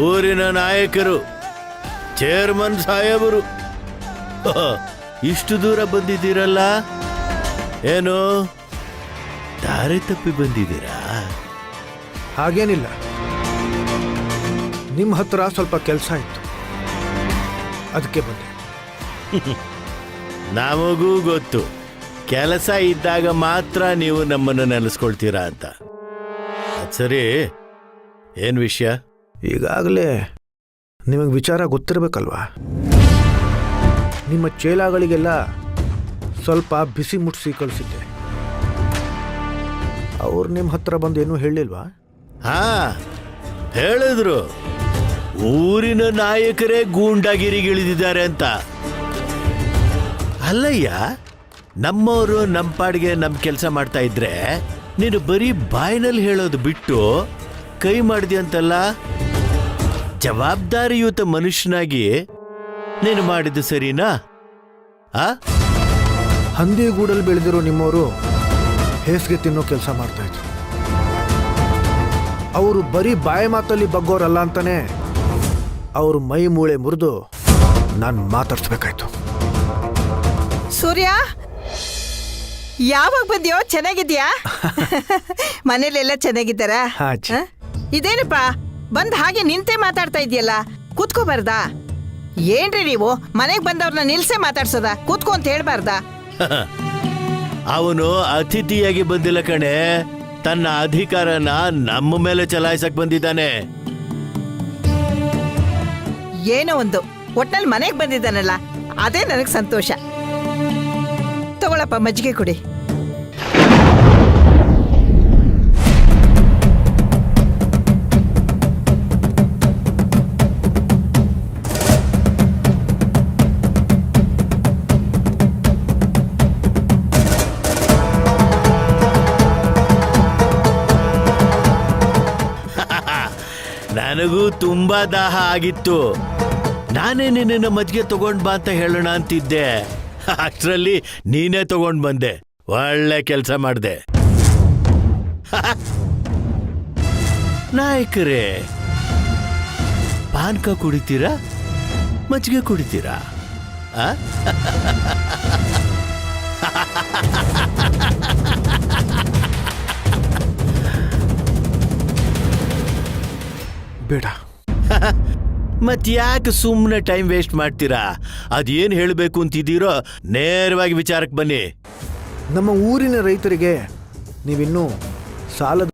ಊರಿನ ನಾಯಕರು, ಚೇರ್ಮನ್ ಸಾಹೇಬರು, ಇಷ್ಟು ದೂರ ಬಂದಿದ್ದೀರಲ್ಲ, ಏನು ದಾರಿ ತಪ್ಪಿ ಬಂದಿದ್ದೀರಾ? ಹಾಗೇನಿಲ್ಲ, ನಿಮ್ಮ ಹತ್ರ ಸ್ವಲ್ಪ ಕೆಲಸ ಇತ್ತು, ಅದಕ್ಕೆ ಬಂದೆ. ನಮಗೂ ಗೊತ್ತು, ಕೆಲಸ ಇದ್ದಾಗ ಮಾತ್ರ ನೀವು ನಮ್ಮನ್ನು ನೆಲೆಸ್ಕೊಳ್ತೀರಾ ಅಂತ. ಸರಿ, ಏನ್ ವಿಷಯ? ಈಗಾಗಲೇ ನಿಮಗೆ ವಿಚಾರ ಗೊತ್ತಿರಬೇಕಲ್ವಾ? ನಿಮ್ಮ ಚೇಲಾಗಳಿಗೆಲ್ಲ ಸ್ವಲ್ಪ ಬಿಸಿ ಮುಟ್ಟಿಸಿ ಕಳಿಸಿದ್ದೆ. ಅವ್ರು ನಿಮ್ಮ ಹತ್ರ ಬಂದು ಏನೂ ಹೇಳಿಲ್ವಾ? ಹಾ, ಹೇಳಿದ್ರು. ಊರಿನ ನಾಯಕರೇ ಗೂಂಡಾಗಿರಿಗಿಳಿದಿದ್ದಾರೆ ಅಂತ. ಅಲ್ಲಯ್ಯ, ನಮ್ಮವರು ನಮ್ಮ ಪಾಡಿಗೆ ನಮ್ಮ ಕೆಲಸ ಮಾಡ್ತಾ ಇದ್ರೆ ನೀನು ಬರೀ ಬಾಯಿನಲ್ಲಿ ಹೇಳೋದು ಬಿಟ್ಟು ಕೈ ಮಾಡಿದ್ಯಂತಲ್ಲ. ಜವಾಬ್ದಾರಿಯುತ ಮನುಷ್ಯನಾಗಿ ನೀನು ಮಾಡಿದ್ದು ಸರಿನಾ? ಹಂದಿಗೂಡಲ್ಲಿ ಬೆಳೆದಿರೋ ನಿಮ್ಮವರು ಹೇಸಿಗೆ ತಿನ್ನೋ ಕೆಲಸ ಮಾಡ್ತಾ ಇದ್ರು. ಅವರು ಬರೀ ಬಾಯಿ ಮಾತಲ್ಲಿ ಬಗ್ಗೋರಲ್ಲ ಅಂತಾನೆ ಅವ್ರ ಮೈ ಮೂಳೆ ಮುರಿದು ನಾನು ಮಾತಾಡ್ಸ್ಬೇಕಾಯ್ತು. ಸೂರ್ಯ, ಯಾವಾಗ ಬಂದ್ಯೋ? ಚೆನ್ನಾಗಿದ್ಯಾ? ಮನೇಲೆಲ್ಲ ಚೆನ್ನಾಗಿದ್ದಾರಾ? ಇದೇನಪ್ಪ, ಬಂದ್ ಹಾಗೆ ನಿಂತೆ ಮಾತಾಡ್ತಾ ಇದೆಯಲ್ಲ, ಕೂತ್ಕೋಬಾರ್ದಾ? ಏನ್ರಿ ನೀವು ಮನೆಗೆ ಬಂದವ್ರನ್ನ ನಿಲ್ಸೆ ಮಾತಾಡ್ಸೋದ? ಕೂತ್ಕೋ ಅಂತ ಹೇಳ್ಬಾರ್ದಾ? ಅವನು ಅತಿಥಿಯಾಗಿ ಬಂದಿಲ್ಲ ಕಣೆ, ತನ್ನ ಅಧಿಕಾರನ ನಮ್ಮ ಮೇಲೆ ಚಲಾಯಿಸಕ್ ಬಂದಿದ್ದಾನೆ. ಏನೋ ಒಂದು ಒಟ್ನಲ್ಲಿ ಮನೆಗೆ ಬಂದಿದ್ದಾನಲ್ಲ, ಅದೇ ನನಗೆ ಸಂತೋಷ. ತಗೊಳಪ್ಪ, ಮಜ್ಜಿಗೆ ಕುಡಿ. ನನಗೂ ತುಂಬಾ ದಾಹ ಆಗಿತ್ತು. ನಾನೇ ನಿನ್ನ ಮಜ್ಜಿಗೆ ತಗೊಂಡ್ ಬಾ ಅಂತ ಹೇಳೋಣ ಅಂತಿದ್ದೆ. ಅಷ್ಟರಲ್ಲಿ ನೀನೇ ತಗೊಂಡ್ ಬಂದೆ. ಒಳ್ಳೆ ಕೆಲಸ ಮಾಡಿದೆ. ನಾಯಕರೇ, ಪಾನಕ ಕುಡಿತೀರಾ, ಮಜ್ಜಿಗೆ ಕುಡಿತೀರಾ? ಬೇಡ. ಮತ್ಯಾಕೆ ಸುಮ್ಮನೆ ಟೈಮ್ ವೇಸ್ಟ್ ಮಾಡ್ತೀರಾ? ಅದೇನು ಹೇಳಬೇಕು ಅಂತಿದ್ದೀರೋ ನೇರವಾಗಿ ವಿಚಾರಕ್ಕೆ ಬನ್ನಿ. ನಮ್ಮ ಊರಿನ ರೈತರಿಗೆ ನೀವಿನ್ನೂ ಸಾಲದ